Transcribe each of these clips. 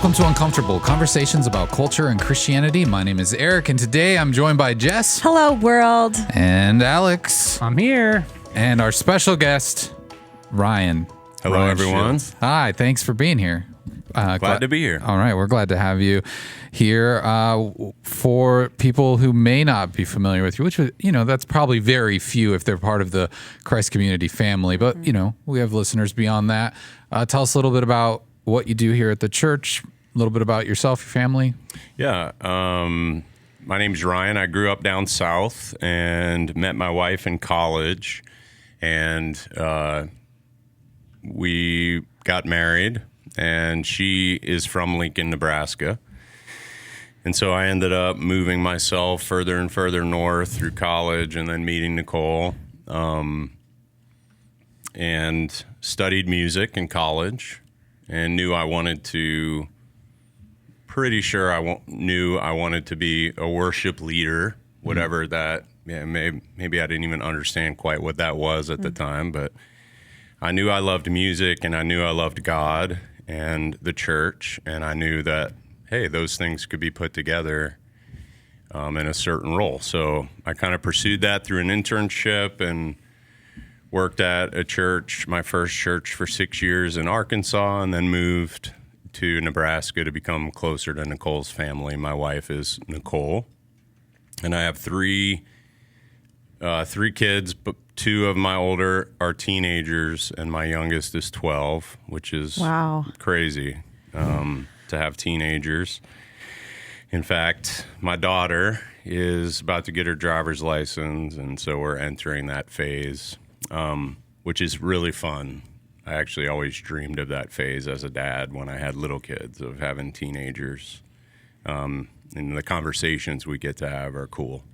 Welcome to Uncomfortable, conversations about culture and Christianity. My name is Eric, and today I'm joined by Jess. Hello, world. And Alex. I'm here. And our special guest, Ryan. Hello, Ryan everyone. Shields. Hi, thanks for being here. Glad to be here. All right, we're glad to have you here. For people who may not be familiar with you, which, that's probably very few if they're part of the Christ Community family, but, we have listeners beyond that. Tell us a little bit about what you do here at the church, a little bit about yourself, your family. Yeah. My name's Ryan. I grew up down south and met my wife in college, and we got married, and she is from Lincoln, Nebraska. And so I ended up moving myself further and further north through college and then meeting Nicole, and studied music in college and knew I wanted to be a worship leader, whatever that, maybe I didn't even understand quite what that was at the time, but I knew I loved music and I knew I loved God and the church, and I knew that, hey, those things could be put together in a certain role. So I kind of pursued that through an internship and worked at a church, my first church, for 6 years in Arkansas, and then moved to Nebraska to become closer to Nicole's family. My wife is Nicole, and I have three kids, but two of my older are teenagers, and my youngest is 12, which is crazy to have teenagers. In fact, my daughter is about to get her driver's license, and so we're entering that phase, which is really fun. I actually always dreamed of that phase as a dad when I had little kids, of having teenagers. And the conversations we get to have are cool.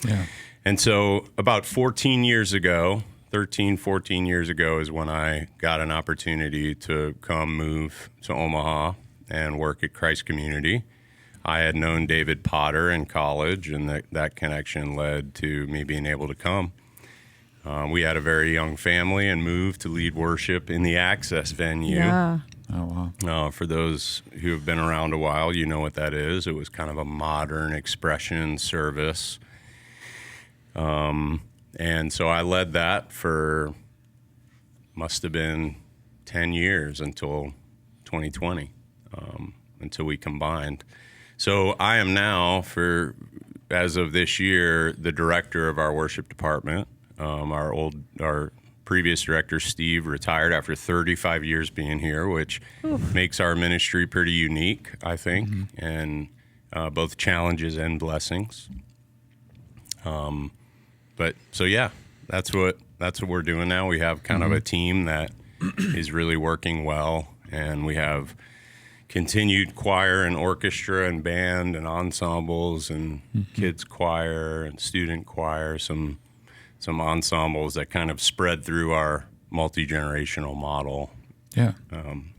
Yeah. And so about 14 years ago is when I got an opportunity to come move to Omaha and work at Christ Community. I had known David Potter in college, and that connection led to me being able to come. We had a very young family and moved to lead worship in the Access venue. Yeah. Oh, wow. For those who have been around a while, you know what that is. It was kind of a modern expression service. And so I led that for, must have been 10 years until 2020, until we combined. So I am now, as of this year, the director of our worship department. Our previous director, Steve, retired after 35 years being here, which makes our ministry pretty unique, I think, and both challenges and blessings. That's what we're doing now. We have kind of a team that is really working well, and we have continued choir and orchestra and band and ensembles and kids choir and student choir, some ensembles that kind of spread through our multi-generational model. Yeah. Awesome.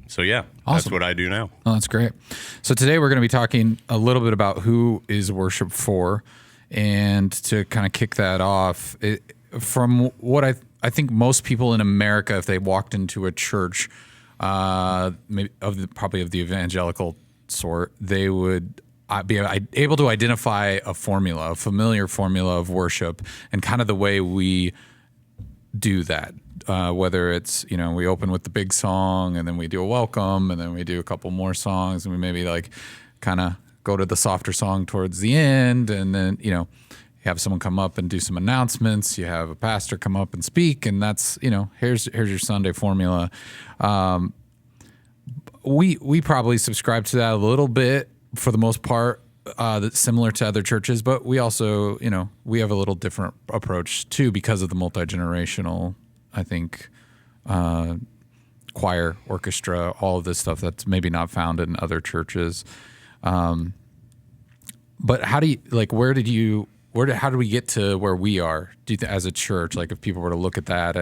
That's what I do now. Oh, that's great. So today we're going to be talking a little bit about who is worship for, and to kind of kick that off, from what I think most people in America, if they walked into a church, maybe probably of the evangelical sort, they would be able to identify a familiar formula of worship, and kind of the way we do that. Whether it's, we open with the big song, and then we do a welcome, and then we do a couple more songs, and we maybe kind of go to the softer song towards the end, and then, you have someone come up and do some announcements. You have a pastor come up and speak, and that's, here's your Sunday formula. We probably subscribe to that a little bit for the most part, that's similar to other churches, but we also, we have a little different approach too, because of the multi-generational, I think, choir, orchestra, all of this stuff that's maybe not found in other churches. But how do you, how do we get to where we are as a church? If people were to look at that,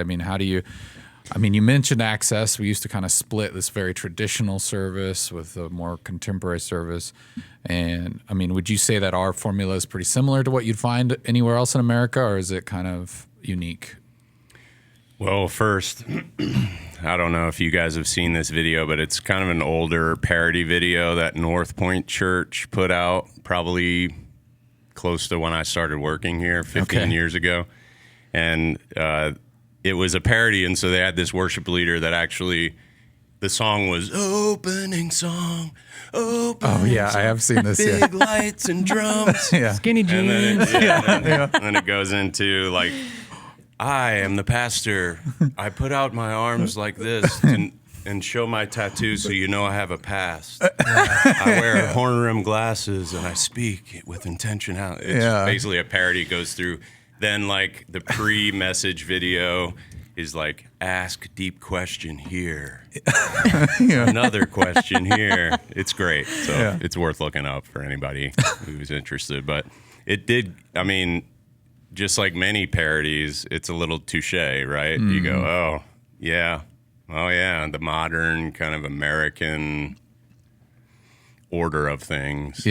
you mentioned Access. We used to kind of split this very traditional service with a more contemporary service. And would you say that our formula is pretty similar to what you'd find anywhere else in America, or is it kind of unique? Well, first, I don't know if you guys have seen this video, but it's kind of an older parody video that North Point Church put out, probably close to when I started working here 15 years ago. And it was a parody, and so they had this worship leader that actually, the song was opening song, opening I have seen this. big lights and drums. Skinny jeans. And then it goes into like, I am the pastor. I put out my arms like this and show my tattoo so you know I have a past. I wear horn-rimmed glasses and I speak with intention. It's basically a parody. It goes through. Then like the pre-message video is like, ask deep question here. Another question here. It's great. So it's worth looking up for anybody who's interested. But it did, I mean, just like many parodies, it's a little touche, right? You go, oh yeah, the modern kind of American order of things.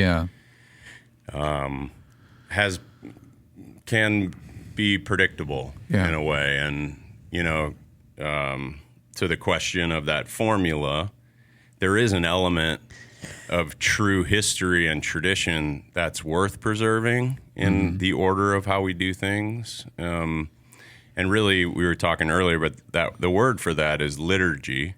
Can be predictable in a way. And, to the question of that formula, there is an element of true history and tradition that's worth preserving in the order of how we do things. And really, we were talking earlier, but that the word for that is liturgy.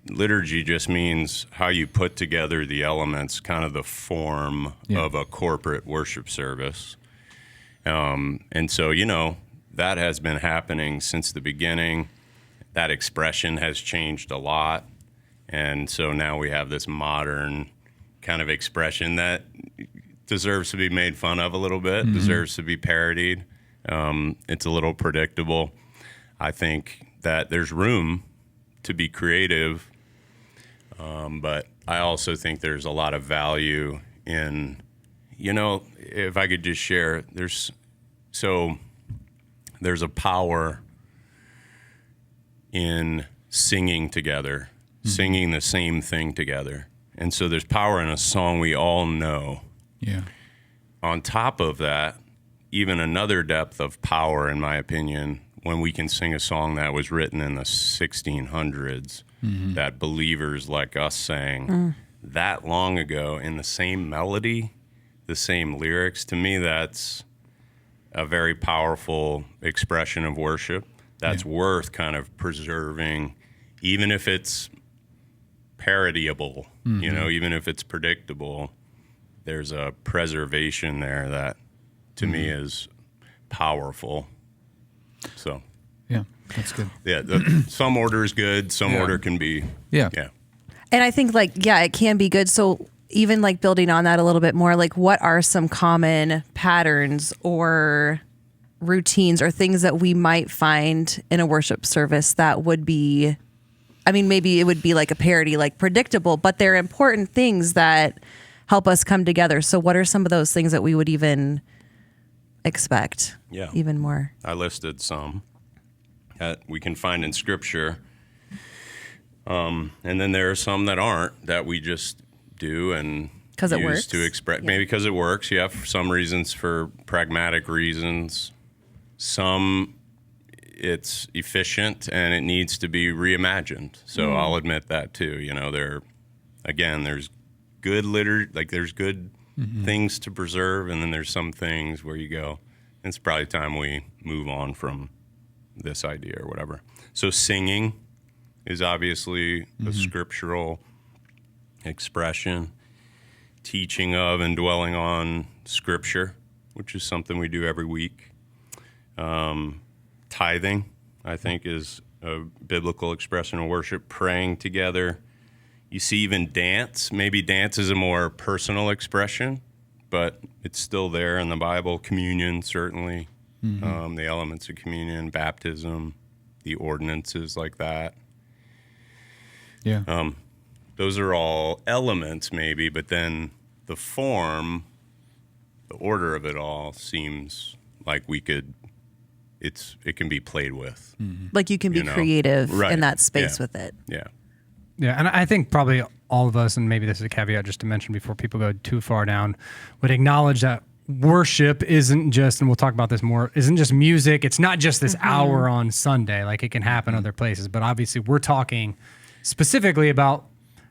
Liturgy just means how you put together the elements, kind of the form of a corporate worship service. And so, that has been happening since the beginning. That expression has changed a lot. And so now we have this modern kind of expression that deserves to be made fun of a little bit, deserves to be parodied. It's a little predictable. I think that there's room to be creative, but I also think there's a lot of value in, if I could just share, there's a power in singing together, singing the same thing together. And so there's power in a song we all know. Yeah. On top of that, even another depth of power, in my opinion, when we can sing a song that was written in the 1600s, that believers like us sang that long ago in the same melody, the same lyrics. To me, that's a very powerful expression of worship that's worth kind of preserving, even if it's parodyable, even if it's predictable. There's a preservation there that, to me, is powerful. So, yeah, that's good. Yeah, some order is good. Some order can be, And I think it can be good. So even like building on that a little bit more, like what are some common patterns or routines or things that we might find in a worship service that would be, maybe it would be like a parody, like predictable, but they're important things that help us come together. So what are some of those things that we would even expect even more? I listed some that we can find in Scripture. And then there are some that aren't, that we just do and because it works to express. Maybe because it works. You have some reasons for pragmatic reasons. Some it's efficient and it needs to be reimagined. So I'll admit that too. There's good there's good things to preserve, and then there's some things where you go, it's probably time we move on from this idea or whatever. So singing is obviously a scriptural expression. Teaching of and dwelling on Scripture, which is something we do every week. Tithing, I think, is a biblical expression of worship. Praying together. You see even dance. Maybe dance is a more personal expression, but it's still there in the Bible. Communion, certainly. The elements of communion, baptism, the ordinances like that. Yeah. Those are all elements maybe, but then the form, the order of it all seems like it can be played with. Like you can be creative in that space with it. Yeah. Yeah, and I think probably all of us, and maybe this is a caveat just to mention before people go too far down, would acknowledge that worship isn't just, and we'll talk about this more, isn't just music. It's not just this hour on Sunday. Like, it can happen other places. But obviously, we're talking specifically about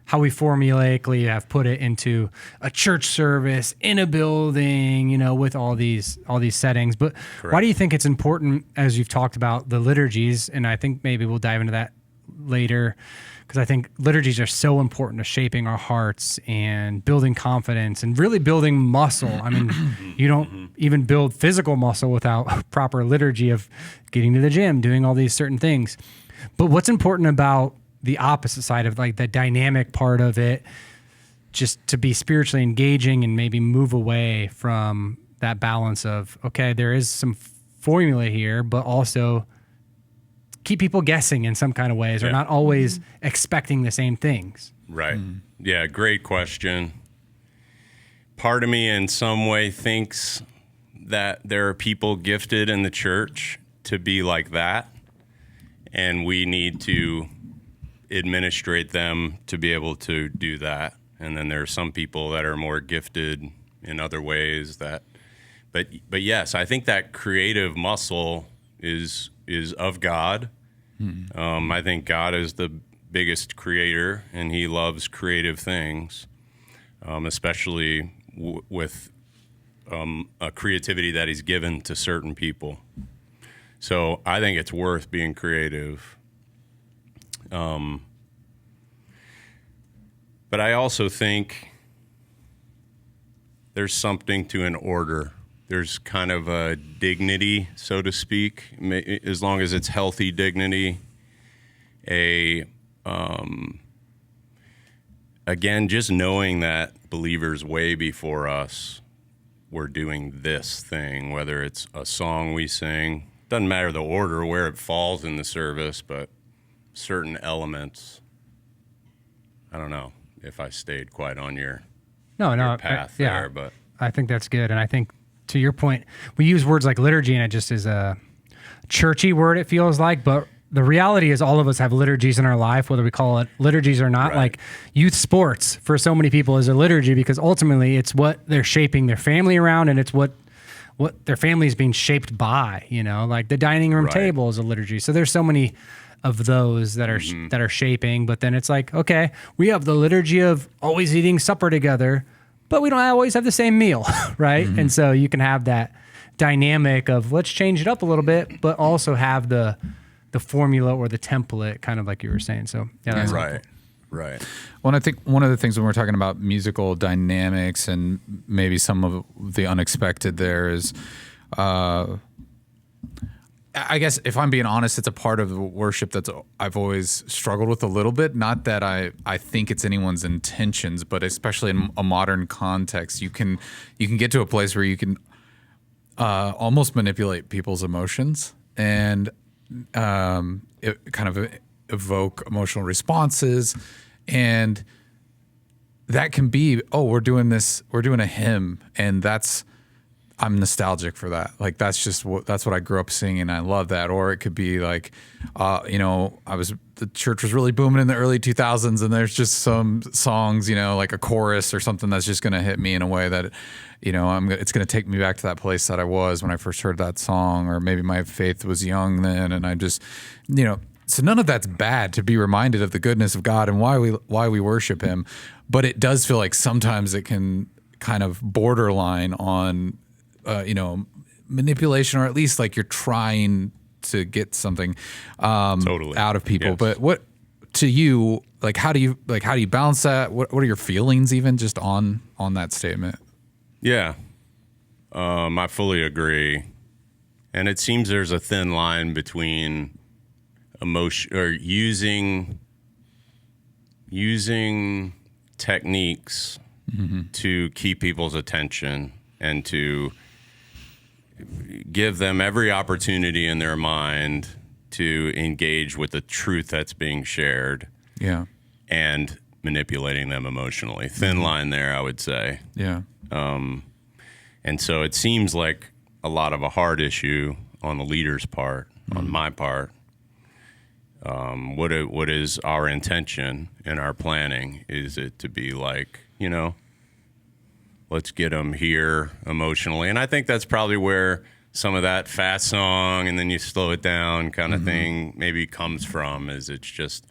how we formulaically have put it into a church service, in a building, with all these settings. But why do you think it's important, as you've talked about the liturgies, and I think maybe we'll dive into that later, because I think liturgies are so important to shaping our hearts and building confidence and really building muscle. I mean, you don't even build physical muscle without proper liturgy of getting to the gym, doing all these certain things. But what's important about the opposite side of, like, the dynamic part of it, just to be spiritually engaging and maybe move away from that balance of, okay, there is some formula here, but also keep people guessing in some kind of ways, or not always expecting the same things. Right. Yeah, great question. Part of me in some way thinks that there are people gifted in the church to be like that, and we need to administrate them to be able to do that. And then there are some people that are more gifted in other ways that, but yes, I think that creative muscle is of God. I think God is the biggest creator, and he loves creative things, especially with a creativity that he's given to certain people. So I think it's worth being creative. But I also think there's something to an order. There's kind of a dignity, so to speak, as long as it's healthy dignity. Again, just knowing that believers way before us were doing this thing, whether it's a song we sing, doesn't matter the order, where it falls in the service, but certain elements. I don't know if I stayed quite on your path there, but I think that's good. And I think, to your point, we use words like liturgy, and it just is a churchy word, it feels like, but the reality is all of us have liturgies in our life, whether we call it liturgies or not. Right. Like youth sports for so many people is a liturgy, because ultimately it's what they're shaping their family around, and it's what their family is being shaped by, like the dining room table is a liturgy. So there's so many of those that are shaping, but then it's like, okay, we have the liturgy of always eating supper together, but we don't always have the same meal, right? And so you can have that dynamic of, let's change it up a little bit, but also have the formula or the template, kind of like you were saying. So yeah, that's helpful. Right. Well, I think one of the things when we're talking about musical dynamics and maybe some of the unexpected there is, I guess if I'm being honest, it's a part of the worship that's I've always struggled with a little bit. Not that I think it's anyone's intentions, but especially in a modern context, you can get to a place where you can almost manipulate people's emotions and it kind of evoke emotional responses, and that can be, we're doing a hymn, and I'm nostalgic for that. Like that's what I grew up singing. I love that. Or it could be like, the church was really booming in the early 2000s, and there's just some songs, like a chorus or something that's just going to hit me in a way that, it's going to take me back to that place that I was when I first heard that song, or maybe my faith was young then, and I just, so none of that's bad to be reminded of the goodness of God and why we worship Him, but it does feel like sometimes it can kind of borderline on, manipulation, or at least like you're trying to get something totally out of people. Yes. But what to you, like how do you balance that? What are your feelings even just on that statement? Yeah. I fully agree. And it seems there's a thin line between emotion or using techniques to keep people's attention and to give them every opportunity in their mind to engage with the truth that's being shared. Yeah. And manipulating them emotionally. Thin line there, I would say. Yeah. And so it seems like a lot of a hard issue on the leader's part, on my part. What is our intention in our planning? Is it to be like, let's get them here emotionally. And I think that's probably where some of that fast song and then you slow it down kind of thing maybe comes from, is it's just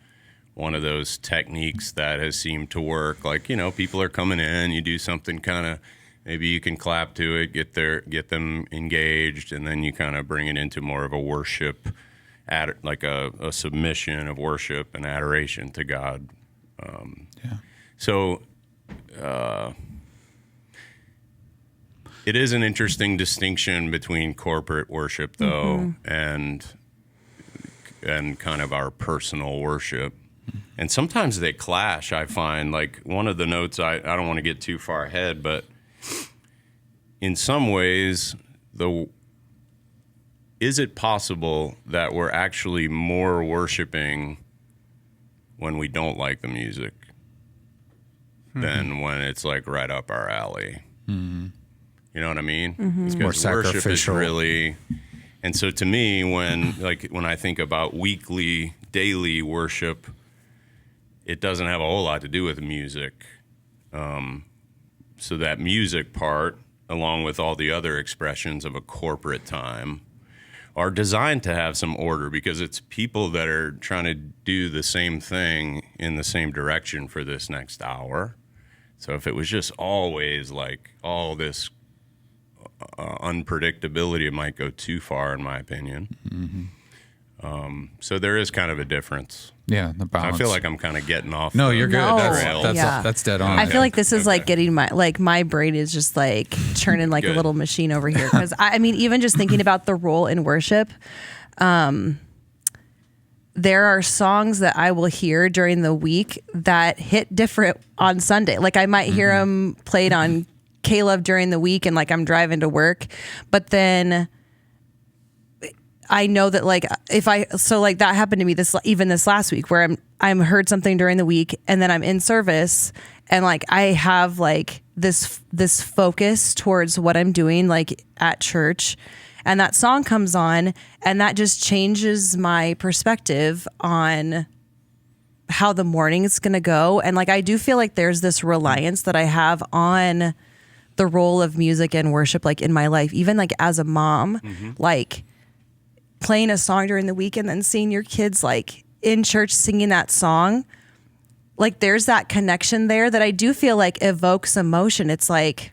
one of those techniques that has seemed to work. Like, you know, people are coming in, you do something kind of, maybe you can clap to it, get them engaged, and then you kind of bring it into more of a worship, like a submission of worship and adoration to God. So it is an interesting distinction between corporate worship, though, and kind of our personal worship. And sometimes they clash, I find. Like, one of the notes, I don't want to get too far ahead, but in some ways, is it possible that we're actually more worshiping when we don't like the music than when it's like right up our alley? You know what I mean? It's more because worship is sacrificial. really, and so to me, when I think about weekly, daily worship, it doesn't have a whole lot to do with music. So that music part, along with all the other expressions of a corporate time, are designed to have some order, because it's people that are trying to do the same thing in the same direction for this next hour. So if it was just always like all this unpredictability, it might go too far, in my opinion. So there is kind of a difference. Yeah, the balance. I feel like I'm kind of getting off. No, you're good. No. That's that's dead on. I feel like this is like getting my brain is just like churning like a Good. little machine over here. Because I mean, even just thinking about the role in worship, there are songs that I will hear during the week that hit different on Sunday. Like, I might hear them played on K-Love during the week and like I'm driving to work, but then I know that like like that happened to me this last week, where I'm heard something during the week and then I'm in service and like I have like this focus towards what I'm doing like at church, and that song comes on and that just changes my perspective on how the morning is going to go. And like I do feel like there's this reliance that I have on the role of music and worship like in my life, even like as a mom, like playing a song during the week and then seeing your kids like in church singing that song, like there's that connection there that I do feel like evokes emotion. It's like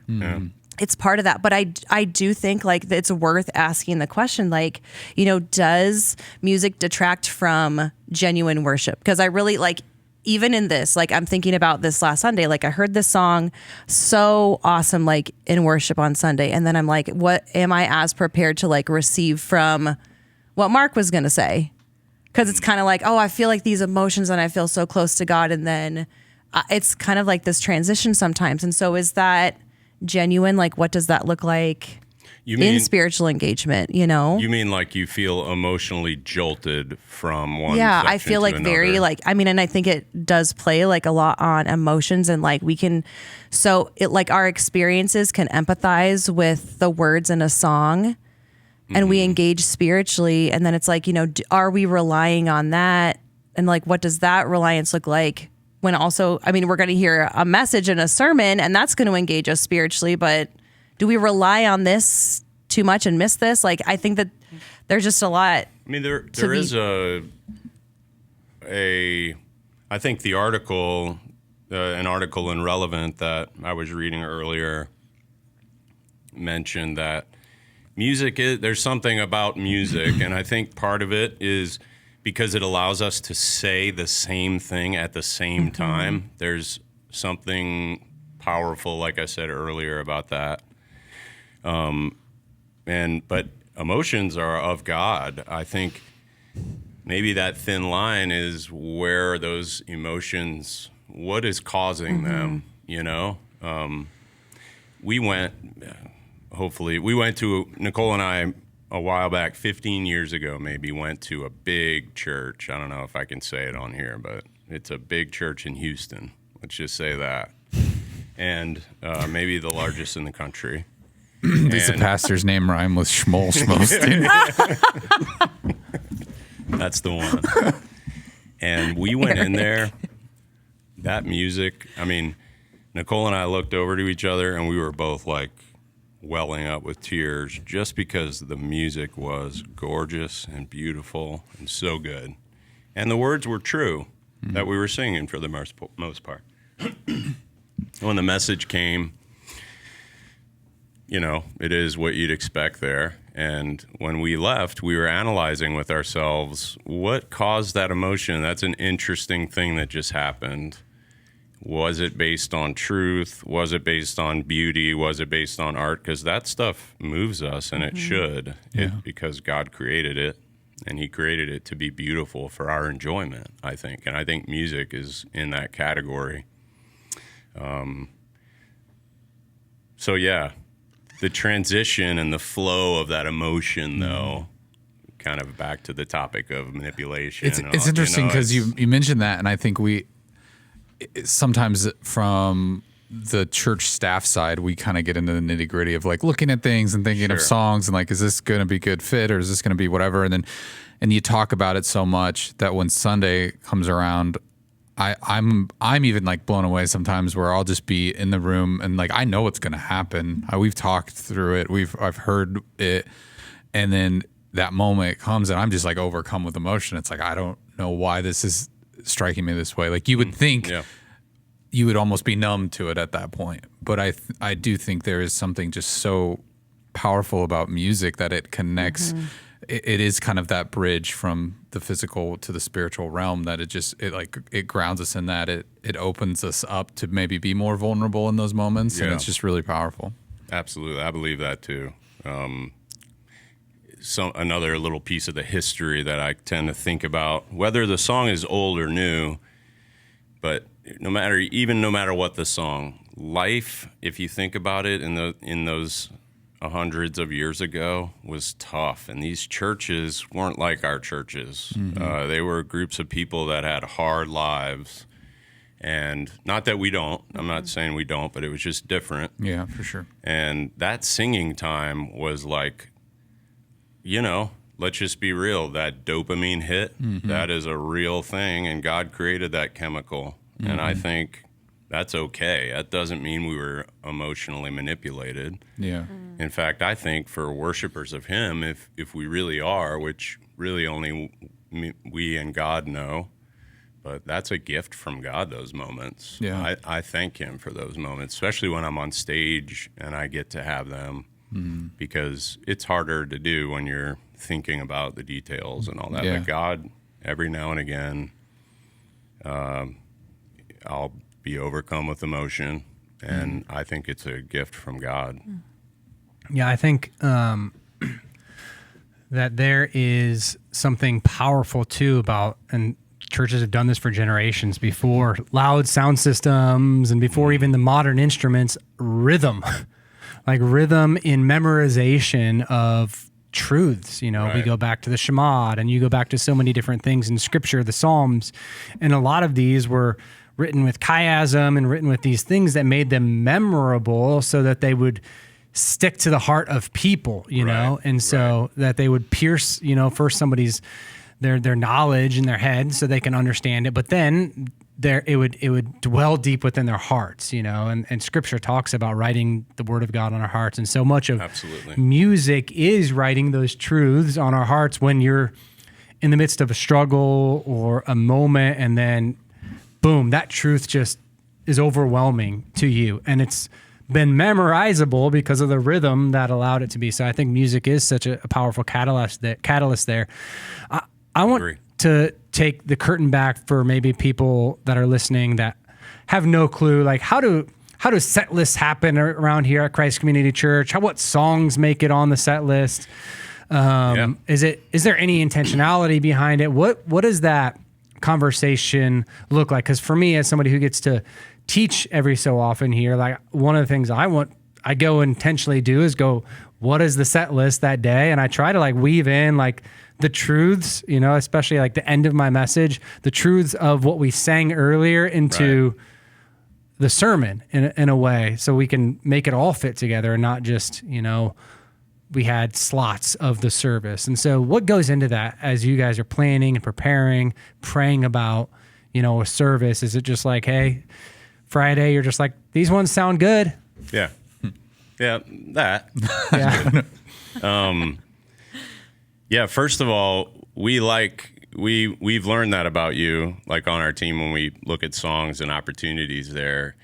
it's part of that. But I do think like it's worth asking the question, like, you know, does music detract from genuine worship? Because I really like, even in this, like I'm thinking about this last Sunday, like I heard this song so awesome, like in worship on Sunday. And then I'm like, what am I as prepared to like receive from what Mark was going to say? Because it's kind of like, oh, I feel like these emotions and I feel so close to God. And then it's kind of like this transition sometimes. And so is that genuine? Like, what does that look like in spiritual engagement, you know? You mean like you feel emotionally jolted from one Yeah, I section feel to like another? very like, I mean, and I think it does play like a lot on emotions, and like we can, so it like our experiences can empathize with the words in a song, and we engage spiritually. And then it's like, you know, are we relying on that? And like, what does that reliance look like when also, I mean, we're going to hear a message in a sermon and that's going to engage us spiritually, but do we rely on this too much and miss this? Like, I think that there's just a lot. I mean, there is I think the article, an article in Relevant that I was reading earlier mentioned that there's something about music, and I think part of it is because it allows us to say the same thing at the same time. There's something powerful, like I said earlier, about that. But emotions are of God. I think maybe that thin line is where those emotions, what is causing them, you know? We went to, Nicole and I, a while back, 15 years ago maybe, went to a big church. I don't know if I can say it on here, but it's a big church in Houston. Let's just say that. And maybe the largest in the country. Does the pastor's name rhyme with Schmoll Schmolstein? That's the one. And we went in there. That music, I mean, Nicole and I looked over to each other, and we were both like welling up with tears just because the music was gorgeous and beautiful and so good. And the words were true that we were singing for the most part. When the message came, you know, it is what you'd expect there. And when we left, we were analyzing with ourselves what caused that emotion. That's an interesting thing that just happened. Was it based on truth? Was it based on beauty? Was it based on art? Because that stuff moves us, and it should, because God created it, and he created it to be beautiful for our enjoyment, I think. And I think music is in that category. So, yeah, the transition and the flow of that emotion, though, kind of back to the topic of manipulation. It's interesting because you mentioned that, and I think sometimes from the church staff side, we kind of get into the nitty gritty of like looking at things and thinking of songs and like, is this going to be good fit or is this going to be whatever? And you talk about it so much that when Sunday comes around, I'm even like blown away sometimes where I'll just be in the room and like I know what's going to happen. We've talked through it. I've heard it, and then that moment comes and I'm just like overcome with emotion. It's like I don't know why this is striking me this way. Like you would think you would almost be numb to it at that point, but I do think there is something just so powerful about music that it connects. It is kind of that bridge from the physical to the spiritual realm that it grounds us in that. It opens us up to maybe be more vulnerable in those moments, and it's just really powerful. Absolutely. I believe that too. Another little piece of the history that I tend to think about, whether the song is old or new, but no matter what the song, life, if you think about it in those hundreds of years ago, was tough. And these churches weren't like our churches. They were groups of people that had hard lives. And not that we don't, I'm not saying we don't, but it was just different. Yeah, for sure. And that singing time was like, you know, let's just be real. That dopamine hit, that is a real thing. And God created that chemical. And I think that's okay. That doesn't mean we were emotionally manipulated. Yeah. In fact, I think for worshipers of him, if we really are, which really only we and God know, but that's a gift from God, those moments. Yeah. I thank him for those moments, especially when I'm on stage and I get to have them, because it's harder to do when you're thinking about the details and all that. Yeah. But God, every now and again, I'll be overcome with emotion, and I think it's a gift from God. Yeah, I think that there is something powerful too about, and churches have done this for generations before loud sound systems and before even the modern instruments, rhythm, like rhythm in memorization of truths. You know, we go back to the Shema, and you go back to so many different things in Scripture, the Psalms, and a lot of these were written with chiasm and written with these things that made them memorable so that they would stick to the heart of people, you know, and so that they would pierce, you know, first somebody's their knowledge in their head so they can understand it, but then it would dwell deep within their hearts, you know, and Scripture talks about writing the Word of God on our hearts, and so much of music is writing those truths on our hearts when you're in the midst of a struggle or a moment, and then boom, that truth just is overwhelming to you, and it's been memorizable because of the rhythm that allowed it to be. So I think music is such a powerful catalyst there. I want to take the curtain back for maybe people that are listening that have no clue, like how do set lists happen around here at Christ Community Church? What songs make it on the set list? Is there any intentionality behind it? What does that conversation look like? Because for me, as somebody who gets to teach every so often here, like one of the things I go intentionally do is go, what is the set list that day? And I try to like weave in like the truths, you know, especially like the end of my message, the truths of what we sang earlier into the sermon in a way, so we can make it all fit together and not just, you know, we had slots of the service. And so what goes into that as you guys are planning and preparing, praying about, you know, a service? Is it just like, hey, Friday, you're just like, these ones sound good. Yeah. Yeah, that. Yeah. Yeah, first of all, we've learned that about you, like on our team when we look at songs and opportunities there,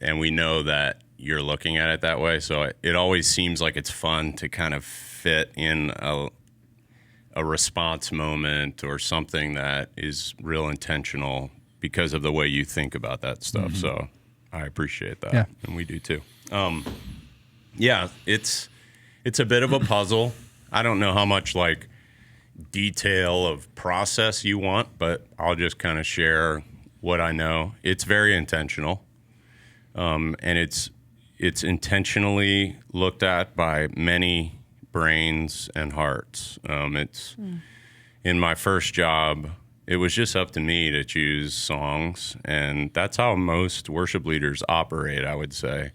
and we know that you're looking at it that way. So it always seems like it's fun to kind of fit in a response moment or something that is real intentional because of the way you think about that stuff. So I appreciate that. Yeah. And we do too. Yeah, it's a bit of a puzzle. I don't know how much like detail of process you want, but I'll just kind of share what I know. It's very intentional. And it's intentionally looked at by many brains and hearts. It's in my first job, it was just up to me to choose songs, and that's how most worship leaders operate, I would say.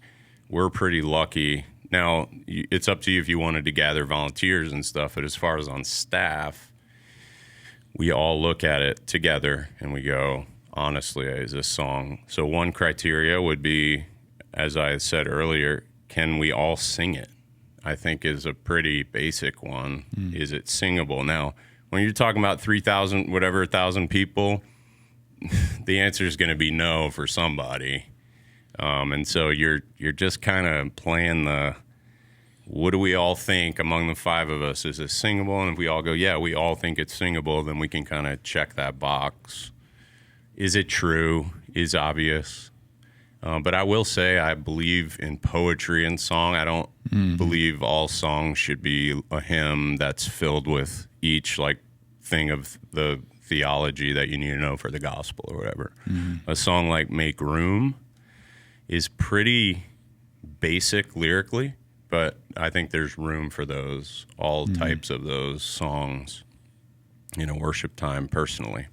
We're pretty lucky. Now, it's up to you if you wanted to gather volunteers and stuff, but as far as on staff, we all look at it together and we go, honestly, is this song? So one criteria would be, as I said earlier, can we all sing it? I think is a pretty basic one. Is it singable? Now, when you're talking about 3,000, whatever, 1,000 people, the answer is going to be no for somebody. And so you're just kind of playing what do we all think among the five of us? Is this singable? And if we all go, yeah, we all think it's singable, then we can kind of check that box. Is it true? Is obvious? But I will say I believe in poetry and song. I don't believe all songs should be a hymn that's filled with each like thing of the theology that you need to know for the gospel or whatever. A song like Make Room is pretty basic lyrically, but I think there's room for all types of those songs in a worship time personally,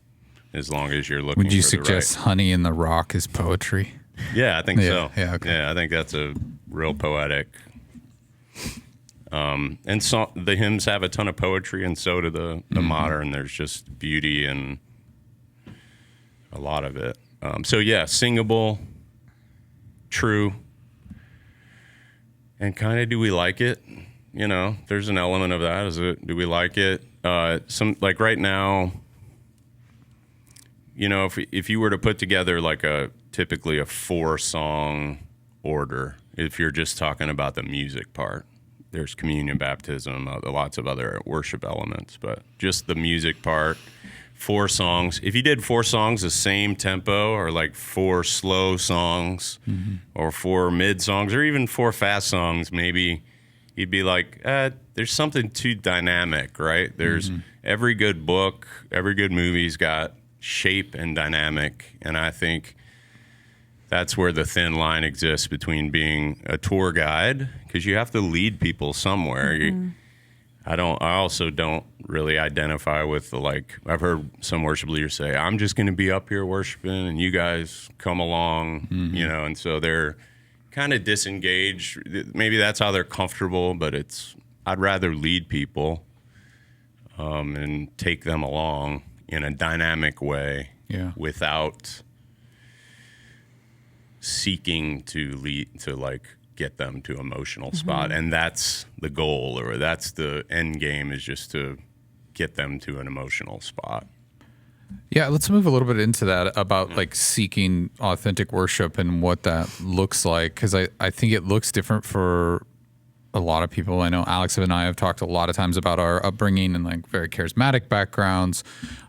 as long as you're looking Would you for suggest the right. Honey in the Rock is poetry? Yeah, I think so. Yeah, okay. Yeah, I think that's a real poetic. And so the hymns have a ton of poetry, and so do the modern. There's just beauty in a lot of it. So yeah, singable, true, and kind of do we like it? You know, there's an element of that. Do we like it? Some like right now, you know, if you were to put together like typically a 4-song order, if you're just talking about the music part, there's communion, baptism, lots of other worship elements, but just the music part, 4 songs. If you did 4 songs the same tempo, or like 4 slow songs, or 4 mid songs, or even 4 fast songs, maybe you'd be like, there's something too dynamic, right? There's every good book, every good movie's got shape and dynamic, and I think that's where the thin line exists between being a tour guide, because you have to lead people somewhere. I also don't really identify with I've heard some worship leaders say, I'm just going to be up here worshiping and you guys come along, you know, and so they're kind of disengaged. Maybe that's how they're comfortable, but I'd rather lead people and take them along in a dynamic way without seeking to get them to emotional spot. And that's the goal, or that's the end game, is just to get them to an emotional spot. Yeah, let's move a little bit into that about like seeking authentic worship and what that looks like, because I think it looks different for a lot of people. I know Alex and I have talked a lot of times about our upbringing and like very charismatic backgrounds.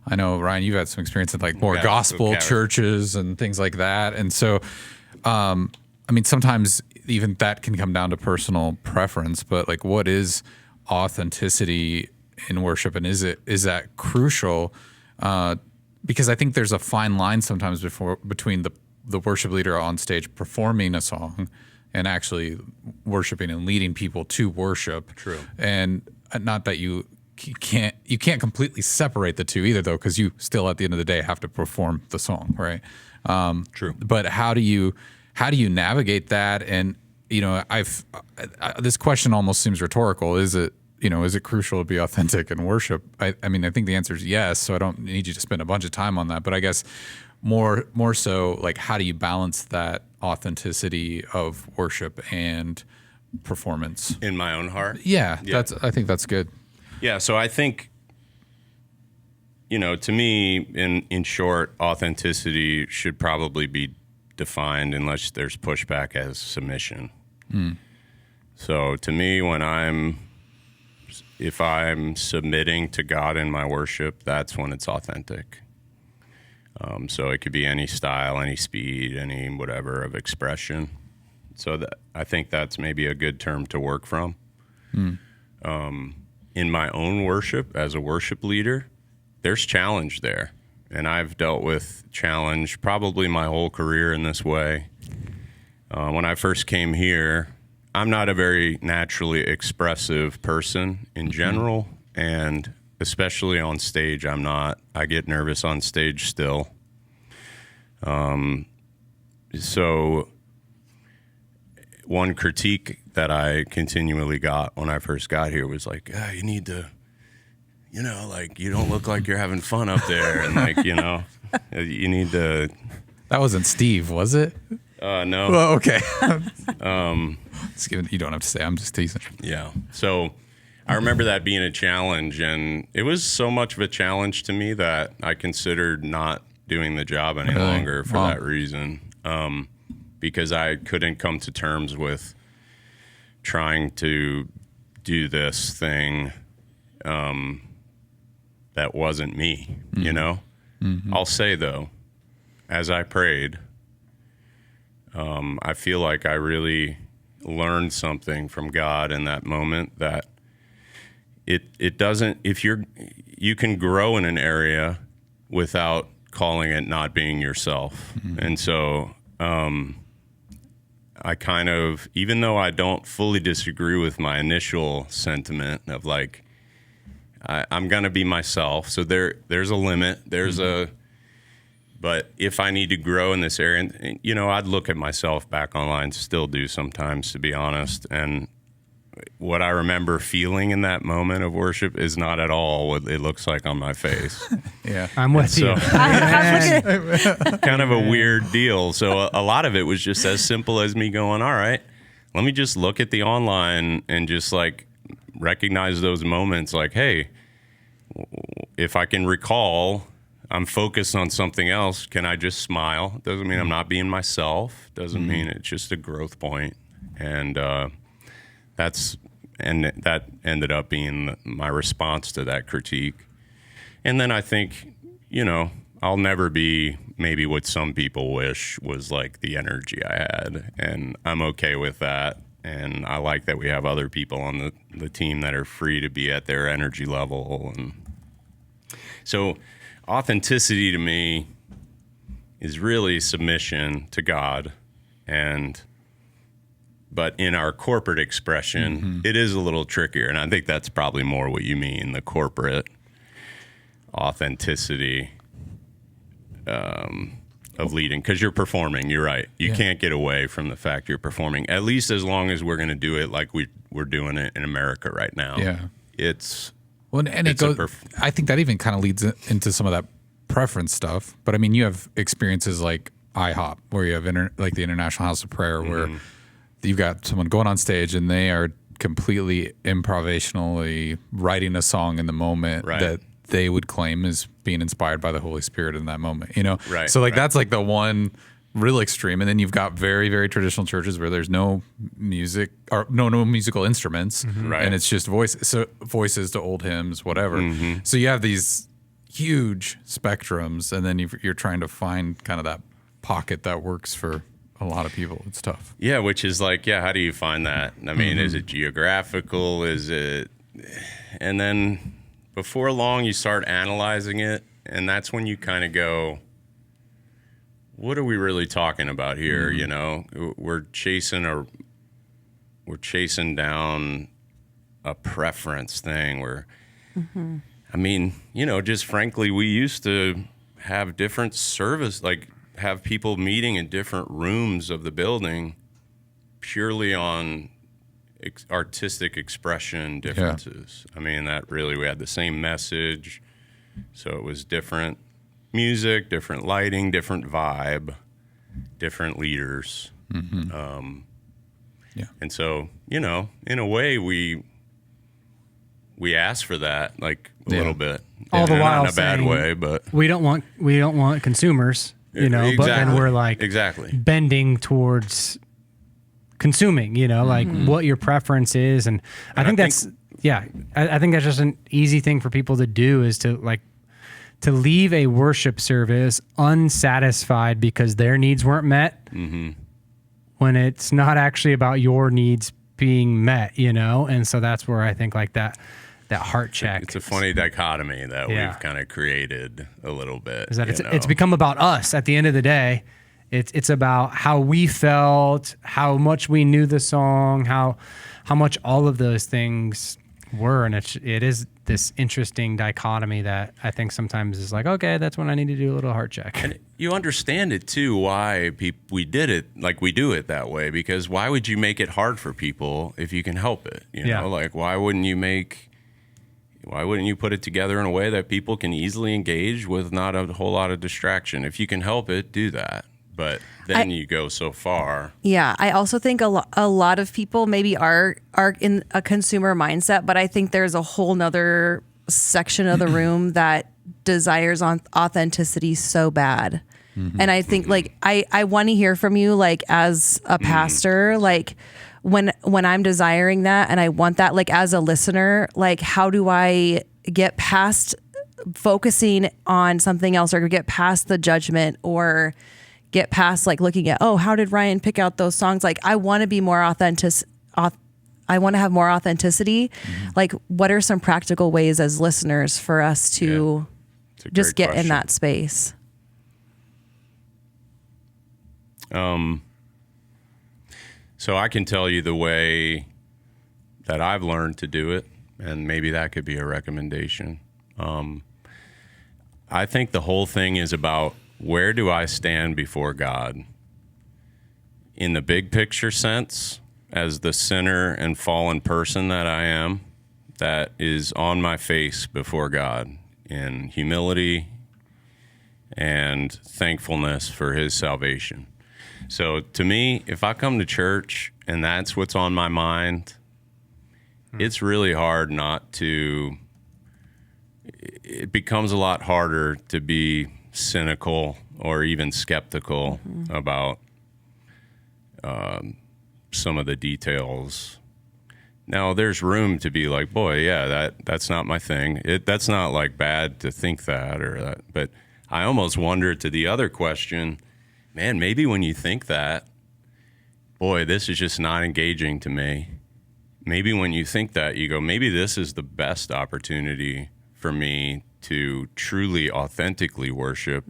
I know, Ryan, you've had some experience in like more gospel churches and things like that. And so, I mean, sometimes even that can come down to personal preference, but like, what is authenticity in worship, and is that crucial? Because I think there's a fine line sometimes between the worship leader on stage performing a song and actually worshiping and leading people to worship. True. And not that you can't completely separate the two either, though, because you still at the end of the day have to perform the song, right? True. But how do you navigate that? And you know, this question almost seems rhetorical. Is it crucial to be authentic in worship? I mean, I think the answer is yes. So I don't need you to spend a bunch of time on that. But I guess more so like how do you balance that authenticity of worship and performance in my own heart. Yeah. I think that's good. Yeah, so I think, to me, in short, authenticity should probably be defined unless there's pushback as submission. So to me, if I'm submitting to God in my worship, that's when it's authentic. So it could be any style, any speed, any whatever of expression. So I think that's maybe a good term to work from. In my own worship as a worship leader, there's challenge there. And I've dealt with challenge probably my whole career in this way. When I first came here, I'm not a very naturally expressive person in general, and especially on stage, I'm not. I get nervous on stage still. So one critique that I continually got when I first got here was like, you need to, you don't look like you're having fun up there. And you need to. That wasn't Steve, was it? No. Well, okay. You don't have to say. I'm just teasing. Yeah. So I remember that being a challenge, and it was so much of a challenge to me that I considered not doing the job any longer for that reason, because I couldn't come to terms with trying to do this thing that wasn't me, I'll say, though, as I prayed, I feel like I really learned something from God in that moment, that it doesn't, you can grow in an area without calling it not being yourself. And so I kind of, even though I don't fully disagree with my initial sentiment of like, I'm going to be myself. So there's a limit. But if I need to grow in this area, and, I'd look at myself back online, still do sometimes, to be honest. And what I remember feeling in that moment of worship is not at all what it looks like on my face. Yeah. I'm with you. Kind of a weird deal. So a lot of it was just as simple as me going, all right, let me just look at the online and just like recognize those moments like, hey, if I can recall, I'm focused on something else. Can I just smile? Doesn't mean I'm not being myself. Doesn't mean it's just a growth point. And that ended up being my response to that critique. And then I think, I'll never be maybe what some people wish was like the energy I had. And I'm okay with that. And I like that we have other people on the team that are free to be at their energy level. And so authenticity to me is really submission to God, but in our corporate expression, it is a little trickier, and I think that's probably more what you mean, the corporate authenticity of leading, because you're performing. You're right. You can't get away from the fact you're performing, at least as long as we're going to do it like we're doing it in America right now. Yeah, it's. Well, and it goes. I think that even kind of leads into some of that preference stuff. But I mean, you have experiences like IHOP, where you have like the International House of Prayer, where you've got someone going on stage and they are completely improvisationally writing a song in the moment that they would claim is being inspired by the Holy Spirit in that moment. Right. So like that's like the one real extreme, and then you've got very, very traditional churches where there's no music or no musical instruments, and it's just voices to old hymns, whatever. So you have these huge spectrums, and then you're trying to find kind of that pocket that works for a lot of people. It's tough. Yeah, which is like, how do you find that? I mean, is it geographical? Is it? And then before long, you start analyzing it, and that's when you kind of go, what are we really talking about here? We're chasing down a preference thing I mean, just frankly, we used to have different service, like have people meeting in different rooms of the building purely on artistic expression differences. I mean, that really, we had the same message, so it was different. music, different lighting, different vibe, different leaders. And so, in a way, we ask for that, like a little bit, All the while not in a bad saying, way, but we don't want consumers, but then we're like bending towards consuming, like what your preference is. And I think that's just an easy thing for people to do, is to leave a worship service unsatisfied because their needs weren't met, when it's not actually about your needs being met, And so that's where I think like that heart check. It's a funny dichotomy that we've kind of created a little bit. Is that it's become about us at the end of the day. It's about how we felt, how much we knew the song, how much all of those things were, and it is this interesting dichotomy that I think sometimes is like, okay, that's when I need to do a little heart check. And you understand it too, why we did it like we do it that way, because why would you make it hard for people if you can help it? Like why wouldn't you put it together in a way that people can easily engage with not a whole lot of distraction? If you can help it, do that. But then you go so far. Yeah, I also think a lot of people maybe are in a consumer mindset, but I think there's a whole nother section of the room that desires authenticity so bad. And I think like I want to hear from you, like as a pastor, like when I'm desiring that and I want that, like as a listener, like how do I get past focusing on something else, or get past the judgment, or get past like looking at, oh, how did Ryan pick out those songs? Like I want to be more authentic. I want to have more authenticity. Like what are some practical ways as listeners for us to just get in that space? So I can tell you the way that I've learned to do it, and maybe that could be a recommendation. I think the whole thing is about, where do I stand before God? In the big picture sense, as the sinner and fallen person that I am, that is on my face before God in humility and thankfulness for his salvation. So to me, if I come to church and that's what's on my mind, it's really hard not to, it becomes a lot harder to be cynical or even skeptical about some of the details. Now, there's room to be like, boy, yeah, that's not my thing. That's not like bad to think that or that. But I almost wonder, to the other question, man, maybe when you think that, boy, this is just not engaging to me. Maybe when you think that, you go, maybe this is the best opportunity for me to truly, authentically worship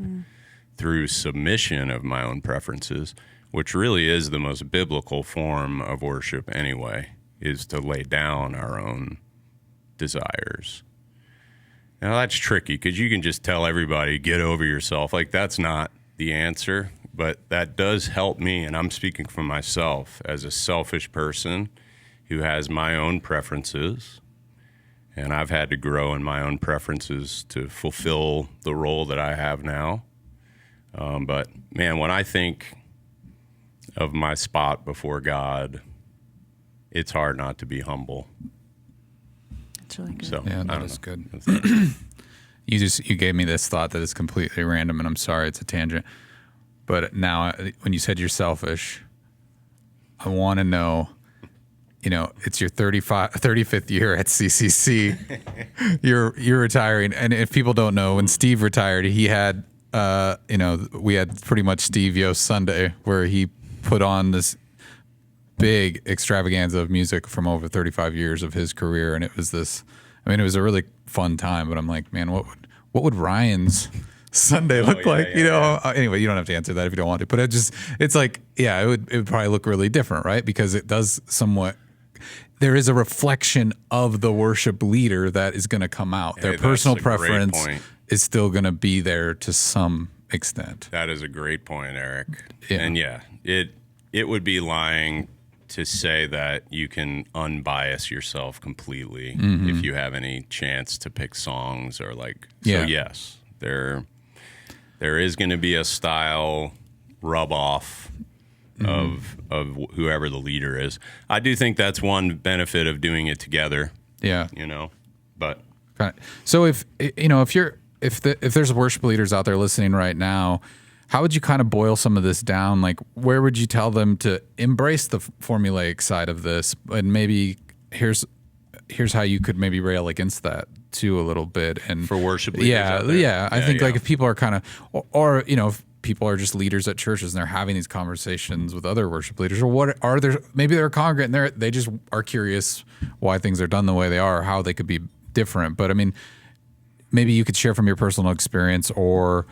through submission of my own preferences, which really is the most biblical form of worship anyway, is to lay down our own desires. Now, that's tricky because you can just tell everybody, get over yourself. Like, that's not the answer, but that does help me, and I'm speaking for myself as a selfish person who has my own preferences. And I've had to grow in my own preferences to fulfill the role that I have now. But, man, when I think of my spot before God, it's hard not to be humble. That's really good. So, yeah, that is good. You gave me this thought that is completely random, and I'm sorry, it's a tangent. But now, when you said you're selfish, I want to know, it's your 35th year at CCC. You're retiring, and if people don't know, when Steve retired, he had, we had pretty much Steve Yost Sunday, where he put on this big extravaganza of music from over 35 years of his career, and it was it was a really fun time. But I'm like, man, what would Ryan's Sunday look like? Anyway, you don't have to answer that if you don't want to. But it's like, it would probably look really different, right? Because it does somewhat. There is a reflection of the worship leader that is going to come out. Their personal preference is still going to be there to some extent. That is a great point, Eric. Yeah. And it would be lying to say that you can unbias yourself completely if you have any chance to pick songs or like. So yes, There is going to be a style rub off of whoever the leader is. I do think that's one benefit of doing it together. Yeah. But so if there's worship leaders out there listening right now, how would you kind of boil some of this down? Like, where would you tell them to embrace the formulaic side of this, and maybe here's how you could maybe rail against that too a little bit? And for worship leaders out there? Yeah. I think like if people are kind of, or if people are just leaders at churches and they're having these conversations with other worship leaders, or what are there? Maybe they're a congregant and they just are curious why things are done the way they are, or how they could be different. But I mean, maybe you could share from your personal experience, or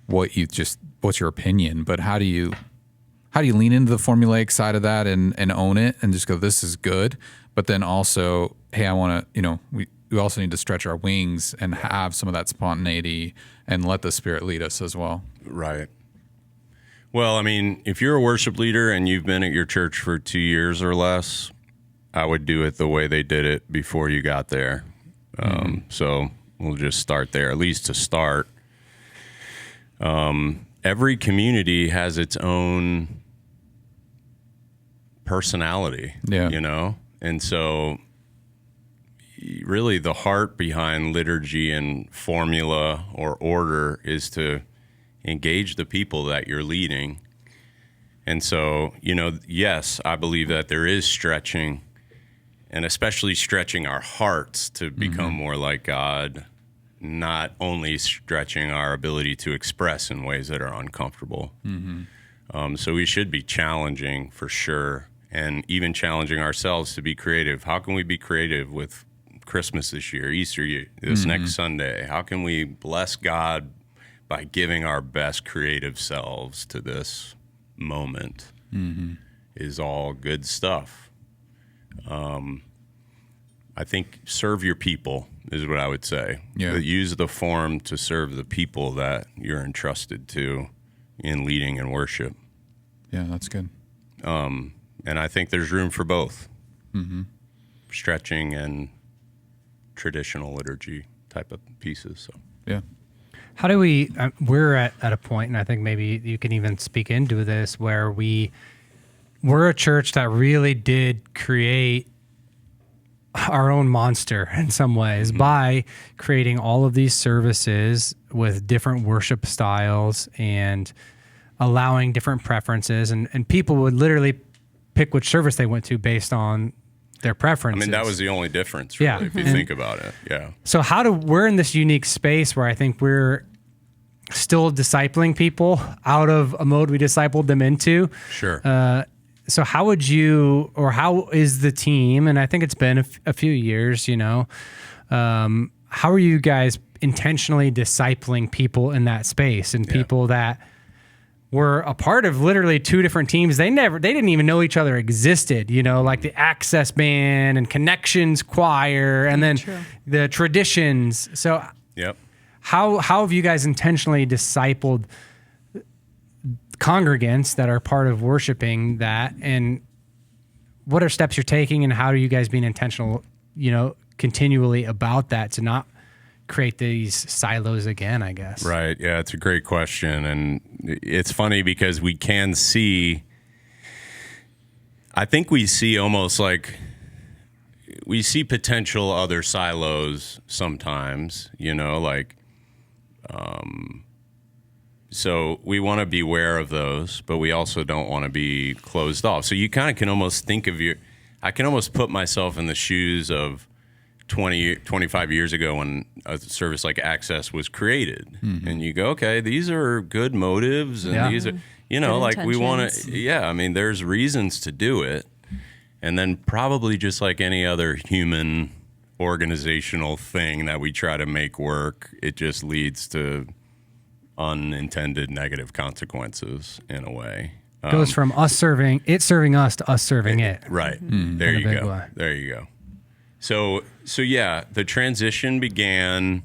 what's your opinion? But how do you lean into the formulaic side of that and own it and just go, this is good, but then also, hey, I want to, we also need to stretch our wings and have some of that spontaneity and let the Spirit lead us as well. Right. Well, I mean, if you're a worship leader and you've been at your church for 2 years or less, I would do it the way they did it before you got there. So we'll just start there, at least to start. Every community has its own personality, and so really the heart behind liturgy and formula or order is to engage the people that you're leading. And so, yes, I believe that there is stretching, and especially stretching our hearts to become more like God, not only stretching our ability to express in ways that are uncomfortable. So we should be challenging for sure, and even challenging ourselves to be creative. How can we be creative with Christmas this year, Easter this next Sunday? How can we bless God by giving our best creative selves to this moment? Is all good stuff. I think serve your people is what I would say. Yeah. Use the form to serve the people that you're entrusted to in leading and worship. Yeah, that's good. And I think there's room for both. Stretching and traditional liturgy type of pieces. So Yeah. How do we, we're at a point, and I think maybe you can even speak into this, where we're a church that really did create our own monster in some ways by creating all of these services with different worship styles and allowing different preferences. And people would literally pick which service they went to based on their preferences. I mean, that was the only difference, really, if you think about it. Yeah. So we're in this unique space where I think we're still discipling people out of a mode we discipled them into. Sure. So how would you, or how is the team, and I think it's been a few years, how are you guys intentionally discipling people in that space, and people that were a part of literally two different teams? They didn't even know each other existed, like the Access Band and Connections Choir, and then the Traditions. So Yep. How have you guys intentionally discipled congregants that are part of worshiping that, and what are steps you're taking, and how are you guys being intentional, continually about that to not create these silos again, I guess? Right. Yeah, it's a great question. And it's funny because we can see, I think we see almost like, we see potential other silos sometimes, so we want to be aware of those, but we also don't want to be closed off. So you kind of can almost think of I can almost put myself in the shoes of 25 years ago when a service like Access was created. And you go, okay, these are good motives, and these are, like we want to, I mean, there's reasons to do it. And then probably just like any other human organizational thing that we try to make work, it just leads to unintended negative consequences in a way. Goes from serving us to us serving it. Right. There you go. Way. There you go. So yeah, the transition began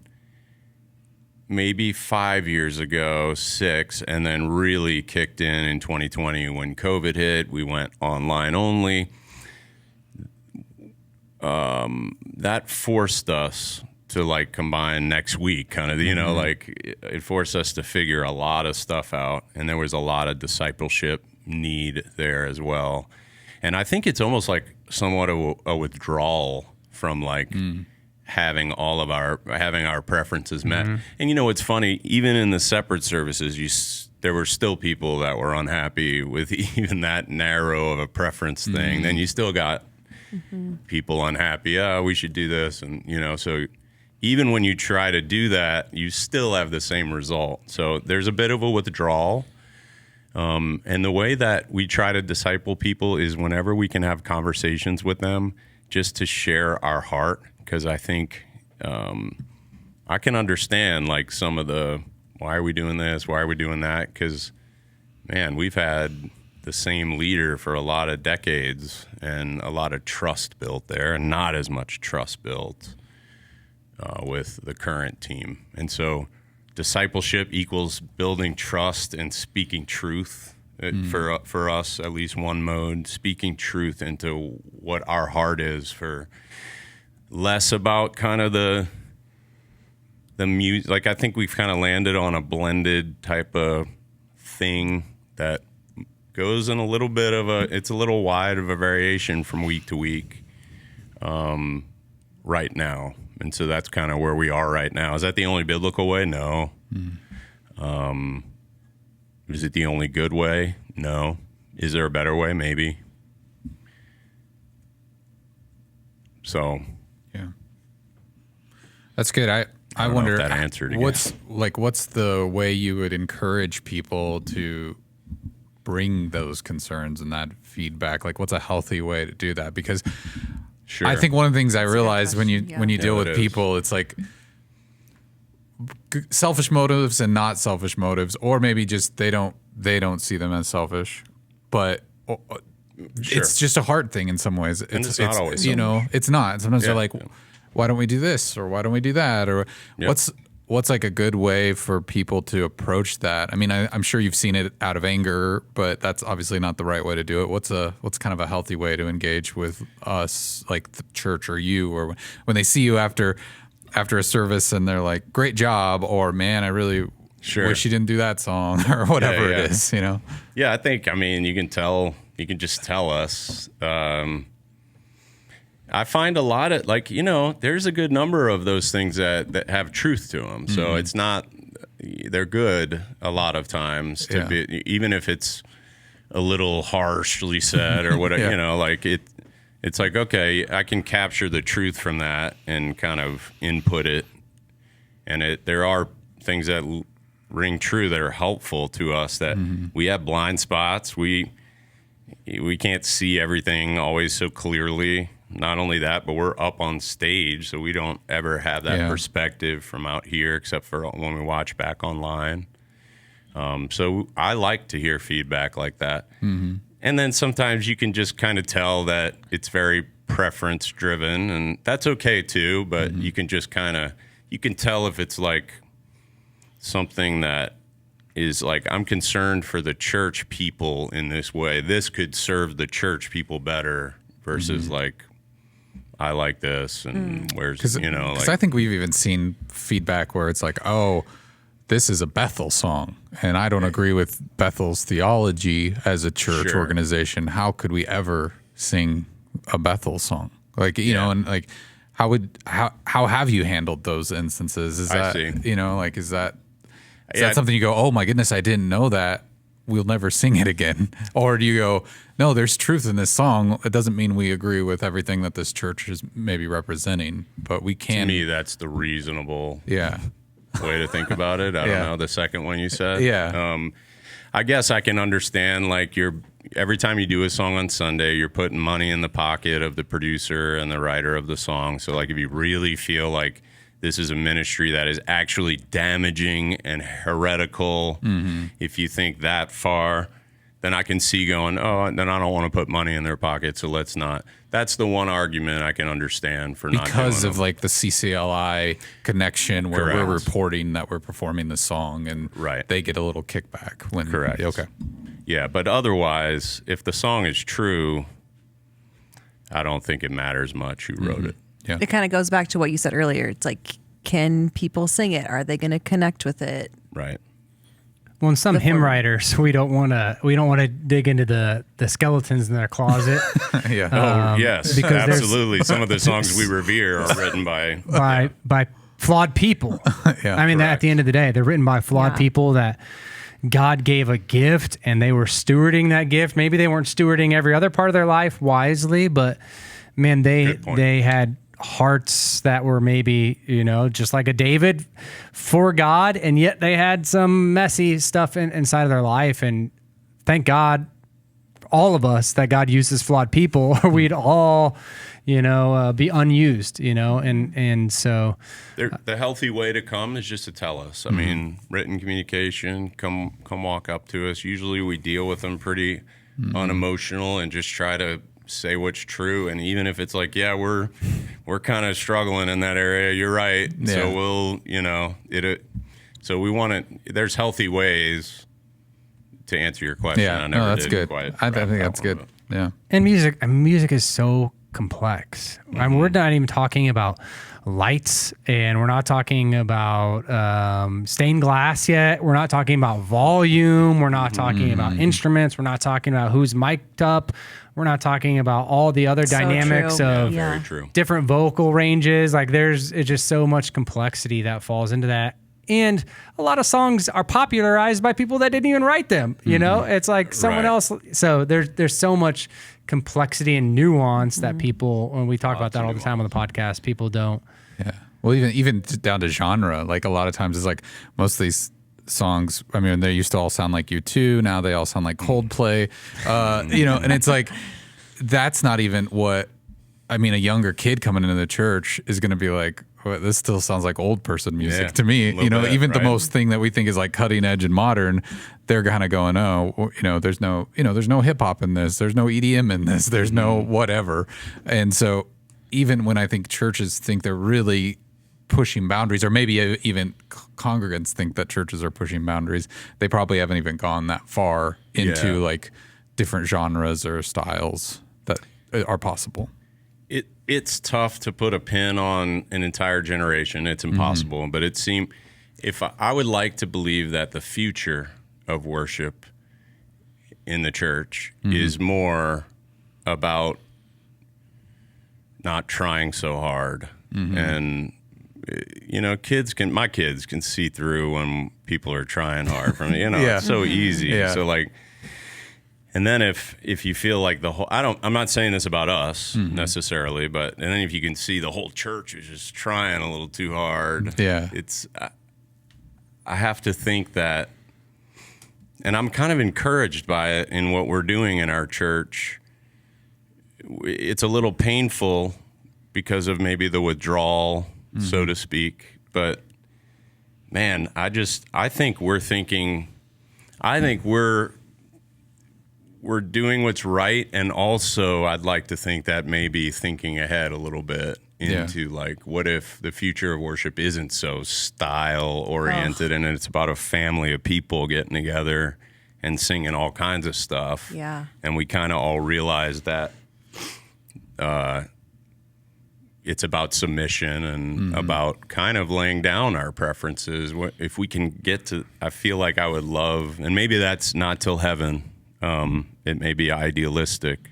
maybe 5 years ago, 6, and then really kicked in 2020 when COVID hit. We went online only. That forced us to like combine next week, kind of, you know, like it forced us to figure a lot of stuff out, and there was a lot of discipleship need there as well. And I think it's almost like somewhat of a withdrawal from like having our preferences met. And you know, it's funny, even in the separate services, there were still people that were unhappy with even that narrow of a preference thing. Then you still got people unhappy. Oh, we should do this, and you know, so even when you try to do that, you still have the same result. So there's a bit of a withdrawal. And the way that we try to disciple people is whenever we can have conversations with them, just to share our heart. Because I think I can understand like some of the, why are we doing this? Why are we doing that? Because, man, we've had the same leader for a lot of decades and a lot of trust built there, and not as much trust built with the current team. And so discipleship equals building trust and speaking truth. For us, at least one mode, speaking truth into what our heart is, for less about kind of the music. Like, I think we've kind of landed on a blended type of thing that goes in a little bit of it's a little wide of a variation from week to week right now. And so that's kind of where we are right now. Is that the only biblical way? No. Is it the only good way? No. Is there a better way? Maybe. So. Yeah. That's good. I don't wonder know if that answered again. what's the way you would encourage people to bring those concerns and that feedback? Like, what's a healthy way to do that? Because Sure. I think one of the things I realized when you question, yeah. when you deal with it is. people, it's like selfish motives and not selfish motives, or maybe just they don't see them as selfish, but it's just a heart thing in some ways. it's not always you know, it's not. Sometimes they're Yeah. like, why don't we do this, or why don't we do that, or what's like a good way for people to approach that? I mean, I'm sure you've seen it out of anger, but that's obviously not the right way to do it. What's kind of a healthy way to engage with us, like the church or you, or when they see you after a service and they're like, great job, or man, I really wish you didn't do that song, or whatever it is, you know? Yeah, I think, I mean, you can just tell us. I find a lot of, like, you know, there's a good number of those things that have truth to them. So it's not, they're good a lot of times to be, even if it's a little harshly said or whatever, you know, like it's like, okay, I can capture the truth from that and kind of input it. And there are things that ring true that are helpful to us, that we have blind spots. We can't see everything always so clearly. Not only that, but we're up on stage, so we don't ever have that perspective from out here, except for when we watch back online. So I like to hear feedback like that. And then sometimes you can just kind of tell that it's very preference driven, and that's okay too, but you can just you can tell if it's like something that is like, I'm concerned for the church people in this way. This could serve the church people better versus like, I like this, and where's, you know, because like, I think we've even seen feedback where it's like, oh, this is a Bethel song, and I don't agree with Bethel's theology as a church organization. How could we ever sing a Bethel song? Like, you know, and like, how have you handled those instances? Is that, you know, like, is that something you go, oh my goodness, I didn't know that, we'll never sing it again? Or do you go, no, there's truth in this song. It doesn't mean we agree with everything that this church is maybe representing, but we can. To me, that's the reasonable way to think about it. I don't know, the second one you said. I guess I can understand, like, every time you do a song on Sunday, you're putting money in the pocket of the producer and the writer of the song. So, like, if you really feel like this is a ministry that is actually damaging and heretical, if you think that far, then I can see going, oh, then I don't want to put money in their pocket, so let's not. That's the one argument I can understand for not doing because of them. like the CCLI connection where we're reporting that we're performing the song, and they get a little kickback when. Correct. Okay. Yeah, but otherwise, if the song is true, I don't think it matters much who wrote it. Yeah. it kind of goes back to what you said earlier. It's like, can people sing it? Are they going to connect with it? Right. Well, and some hymn writers, we don't want to dig into the skeletons in their closet. Yeah. Yes, because there's- absolutely. Some of the songs we revere are written by by flawed people. Yeah, I mean, at the end of the day, they're written by flawed Yeah. people that God gave a gift and they were stewarding that gift. Maybe they weren't stewarding every other part of their life wisely, but man, Good point. they had hearts that were maybe, just like a David for God, and yet they had some messy stuff inside of their life. And thank God, all of us, that God uses flawed people, or we'd all, be unused, and so The healthy way to come is just to tell us. I mean, written communication, come walk up to us. Usually we deal with them pretty unemotional and just try to say what's true. And even if it's like, yeah, we're kind of struggling in that area, you're right. Yeah. So we'll, so we want to, there's healthy ways to answer your question. Yeah. I never No, that's did good. quite I wrap think that that's one good. up. Yeah. and music is so complex. I mean, we're not even talking about lights, and we're not talking about stained glass yet. We're not talking about volume. We're not talking about instruments. We're not talking about who's mic'd up. We're not talking about all the other So dynamics true. of Yeah. Very true. different vocal ranges. Like it's just so much complexity that falls into that. And a lot of songs are popularized by people that didn't even write them. It's like someone Right. else. So there's so much complexity and nuance that people, when we talk about that all the time on the podcast, people don't. Yeah. Well, even down to genre, like a lot of times it's like most of these songs, I mean, they used to all sound like U2. Now they all sound like Coldplay, and it's like, that's not even what, I mean, a younger kid coming into the church is going to be like, well, this still sounds like old person music Yeah, to me. a little bit, Even the right. most thing that we think is like cutting edge and modern, they're kind of going, oh, there's no hip hop in this. There's no EDM in this. There's no whatever. And so even when I think churches think they're really pushing boundaries, or maybe even congregants think that churches are pushing boundaries, they probably haven't even gone that far into Yeah. like different genres or styles that are possible. It's tough to put a pin on an entire generation. It's impossible. But it seemed, if I would like to believe that the future of worship in the church is more about not trying so hard. And my kids can see through when people are trying hard from Yeah. it's so easy. Yeah. So like, and then if you feel like I'm not saying this about us necessarily, but and then if you can see the whole church is just trying a little too hard, Yeah. I have to think that, and I'm kind of encouraged by it in what we're doing in our church. It's a little painful because of maybe the withdrawal, so to speak, but man, I think we're doing what's right, and also I'd like to think that maybe thinking ahead a little bit into like, what if the future of worship isn't so style oriented and it's about a family of people getting together and singing all kinds of stuff. Yeah. And we kind of all realize that it's about submission and about kind of laying down our preferences. If we can get to, I feel like I would love, and maybe that's not till heaven. It may be idealistic,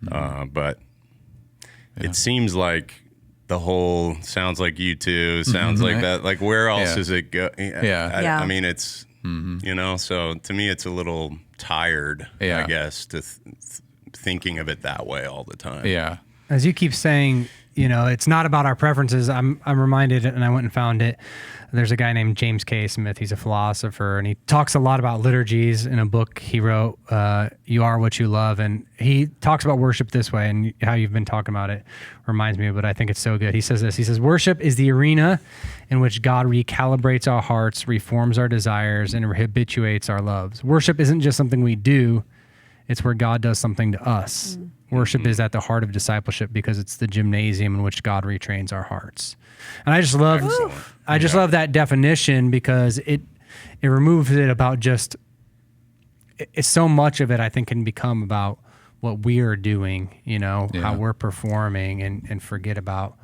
but it seems like the whole sounds like U2, sounds like that. Like, where else is it go? Yeah. I mean, it's, so to me, it's a little tired, Yeah. I guess, to thinking of it that way all the time. Yeah. As you keep saying, it's not about our preferences. I'm reminded, and I went and found it. There's a guy named James K. Smith. He's a philosopher, and he talks a lot about liturgies in a book he wrote, You Are What You Love. And he talks about worship this way, and how you've been talking about it reminds me of it. I think it's so good. He says this. He says, worship is the arena in which God recalibrates our hearts, reforms our desires, and habituates our loves. Worship isn't just something we do. It's where God does something to us. Worship is at the heart of discipleship because it's the gymnasium in which God retrains our hearts. And I just love, love that definition because it removes it about just, it's so much of it I think can become about what we are doing, how Yeah. we're performing, and forget about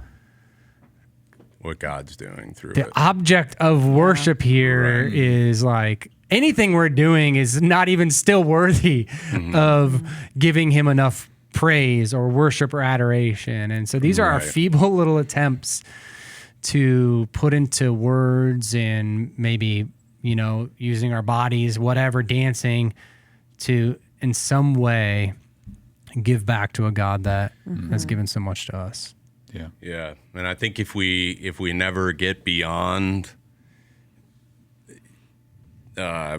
What God's doing through the it. object of worship here Right. is like anything we're doing is not even still worthy of giving him enough praise or worship or adoration. And so these are our Right. feeble little attempts to put into words and maybe, using our bodies, whatever, dancing to in some way give back to a God that has given so much to us. Yeah. Yeah, and I think if we never get beyond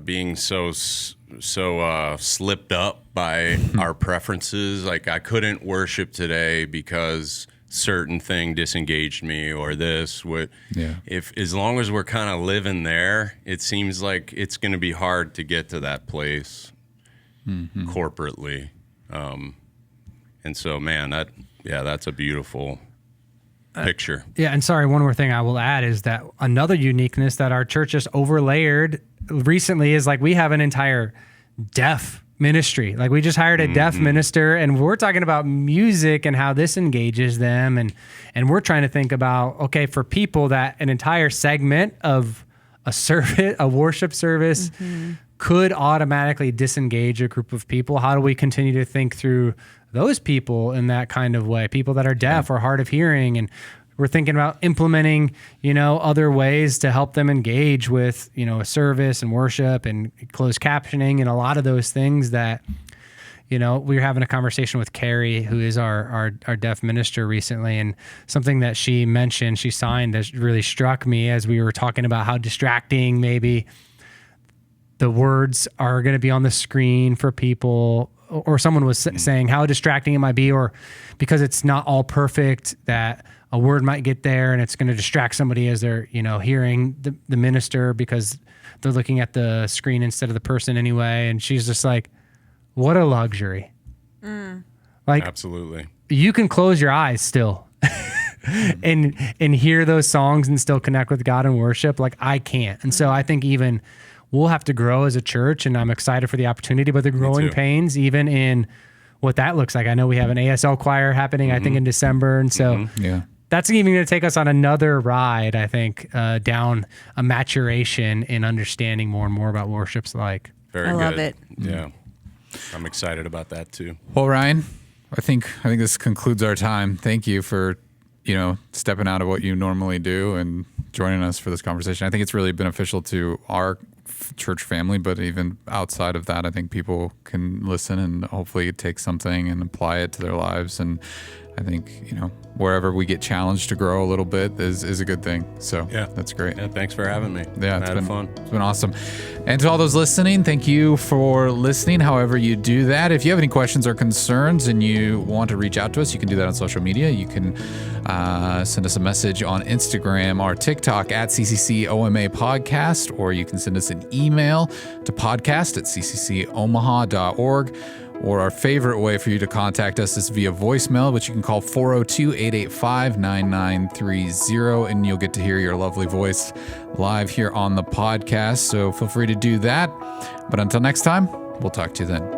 being so slipped up by our preferences, like I couldn't worship today because certain thing disengaged me or this would. Yeah. If as long as we're kind of living there, it seems like it's going to be hard to get to that place corporately. And so, man, that's a beautiful picture. Yeah, and sorry, one more thing I will add is that another uniqueness that our church just overlayered recently is like we have an entire deaf ministry. Like we just hired a deaf minister, and we're talking about music and how this engages them, and we're trying to think about, okay, for people that an entire segment of a worship service could automatically disengage a group of people. How do we continue to think through those people in that kind of way? People that are deaf or hard of hearing, and we're thinking about implementing, other ways to help them engage with, a service and worship and closed captioning and a lot of those things that, we were having a conversation with Carrie, who is our deaf minister recently, and something that she mentioned, she signed that really struck me as we were talking about how distracting maybe the words are going to be on the screen for people, or someone was saying how distracting it might be, or because it's not all perfect, that a word might get there and it's going to distract somebody as they're, hearing the minister because they're looking at the screen instead of the person anyway. And she's just like, what a luxury. Like, Absolutely. you can close your eyes still and hear those songs and still connect with God and worship. Like I can't. And so I think even we'll have to grow as a church, and I'm excited for the opportunity, but the growing too. pains, even in what that looks like. I know we have an ASL choir happening, I think in December. And so Yeah. that's even going to take us on another ride, I think, down a maturation in understanding more and more about what worship's like. Very I good. love it. Yeah. I'm excited about that too. Well, Ryan, I think this concludes our time. Thank you for, stepping out of what you normally do and joining us for this conversation. I think it's really beneficial to our church family, but even outside of that, I think people can listen and hopefully take something and apply it to their lives. And I think, wherever we get challenged to grow a little bit is a good thing. So Yeah. that's great. Yeah, thanks for having me. Yeah, I had fun. It's been awesome. And to all those listening, thank you for listening, however you do that. If you have any questions or concerns and you want to reach out to us, you can do that on social media. You can send us a message on Instagram or TikTok at CCCOMA Podcast, or you can send us an email to podcast@cccomaha.org. Or our favorite way for you to contact us is via voicemail, which you can call 402-885-9930, and you'll get to hear your lovely voice live here on the podcast. So feel free to do that. But until next time, we'll talk to you then.